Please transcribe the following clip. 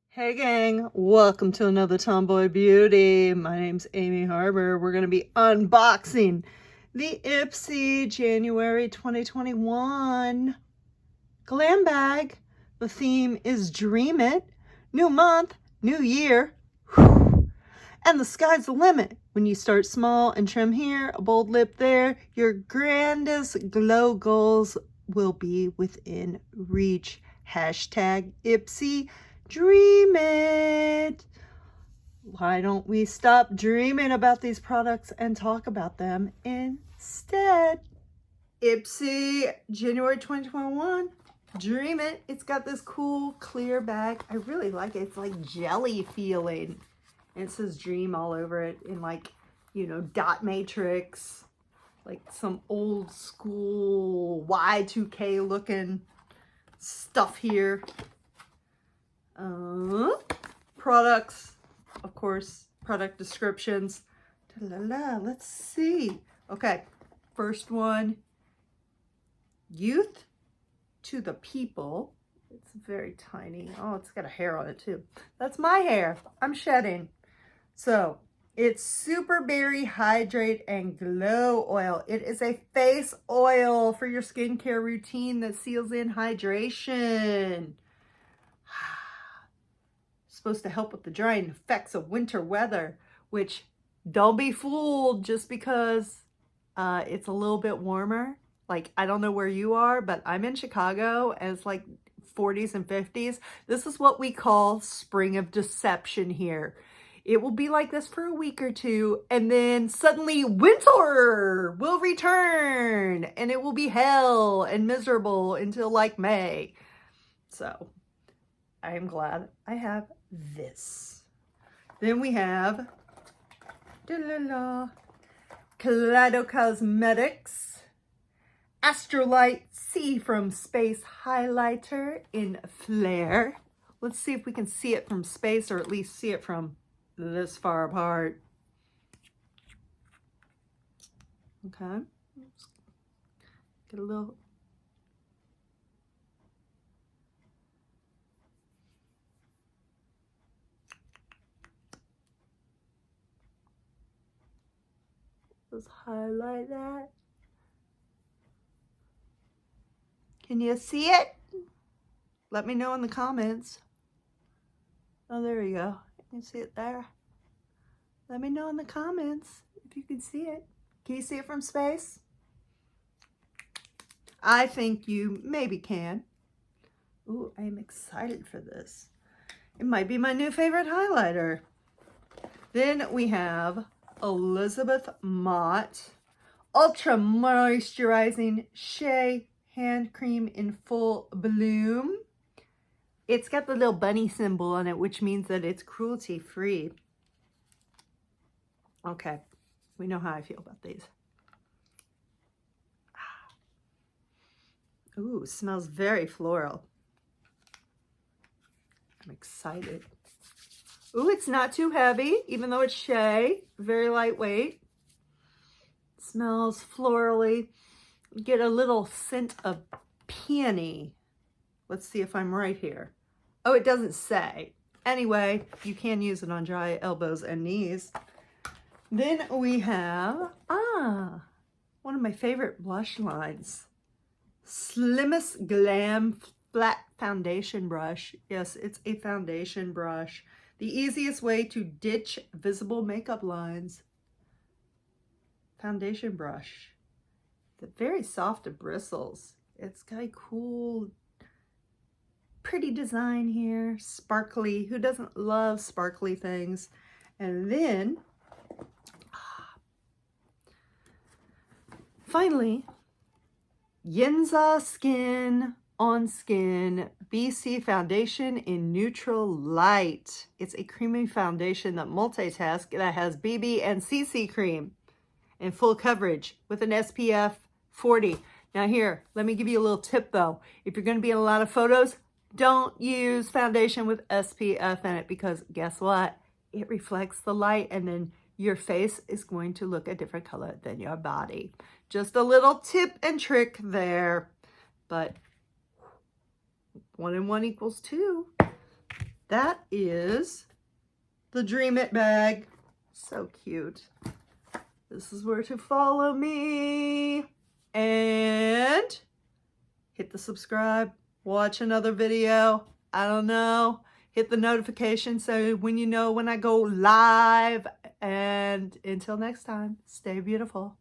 Hey gang, welcome to another Tomboy Beauty. My name's Amy Harber. We're going to be unboxing the Ipsy January 2021 Glam Bag. The theme is Dream It. New month, new year. Whew. And the sky's the limit. When you start small and trim here, a bold lip there, your grandest glow goals will be within reach. Hashtag Ipsy. Dream it. Why don't we stop dreaming about these products and talk about them instead? Ipsy January 2021. Dream it. It's got this cool clear bag. I really like it. It's like jelly feeling. And it says dream all over it in like, dot matrix. Like some old school Y2K looking stuff here. Products, of course, product descriptions. Let's see. Okay, first one, youth to the people. It's very tiny. Oh, it's got a hair on it too. That's my hair. I'm shedding. So it's Super Berry Hydrate and Glow Oil. It is a face oil for your skincare routine that seals in hydration. Supposed to help with the drying effects of winter weather, which don't be fooled just because it's a little bit warmer. Like, I don't know where you are, but I'm in Chicago and it's like 40s and 50s. This is what we call spring of deception here. It will be like this for a week or two, and then suddenly winter will return and it will be hell and miserable until like May. So I am glad I have this. Then we have Kaleido Cosmetics Astrolite See from Space Highlighter in Flair. Let's see if we can see it from space, or at least see it from this far apart. Okay. Get a little. Let's highlight that. Can you see it? Let me know in the comments. Oh, there you go. You can see it there. Let me know in the comments if you can see it. Can you see it from space? I think you maybe can. Ooh, I am excited for this. It might be my new favorite highlighter. Then we have Elizabeth Mott Ultra Moisturizing Shea Hand Cream in Full Bloom. It's got the little bunny symbol on it, which means that it's cruelty free. Okay, we know how I feel about these. Ooh, smells very floral. I'm excited. Ooh, it's not too heavy, even though it's Shea. Very lightweight. Smells florally. Get a little scent of peony. Let's see if I'm right here. Oh, it doesn't say. Anyway, you can use it on dry elbows and knees. Then we have, one of my favorite blush lines. Slimmissglam Flat Foundation Brush. Yes, it's a foundation brush. The easiest way to ditch visible makeup lines. Foundation brush. It's very soft to bristles. It's got a cool, pretty design here. Sparkly. Who doesn't love sparkly things? And then, finally, Yensa Skin on Skin BC Foundation in Neutral Light. It's a creamy foundation that multitasks, that has BB and CC cream in full coverage with an SPF 40. Now here, let me give you a little tip though. If you're going to be in a lot of photos, don't use foundation with SPF in it, because guess what? It reflects the light and then your face is going to look a different color than your body. Just a little tip and trick there. But 1 and 1 equals 2. that is the Dream It bag. So cute. This is where to follow me. And hit the subscribe. Watch another video. I don't know. Hit the notification so when you know when I go live. And until next time, stay beautiful.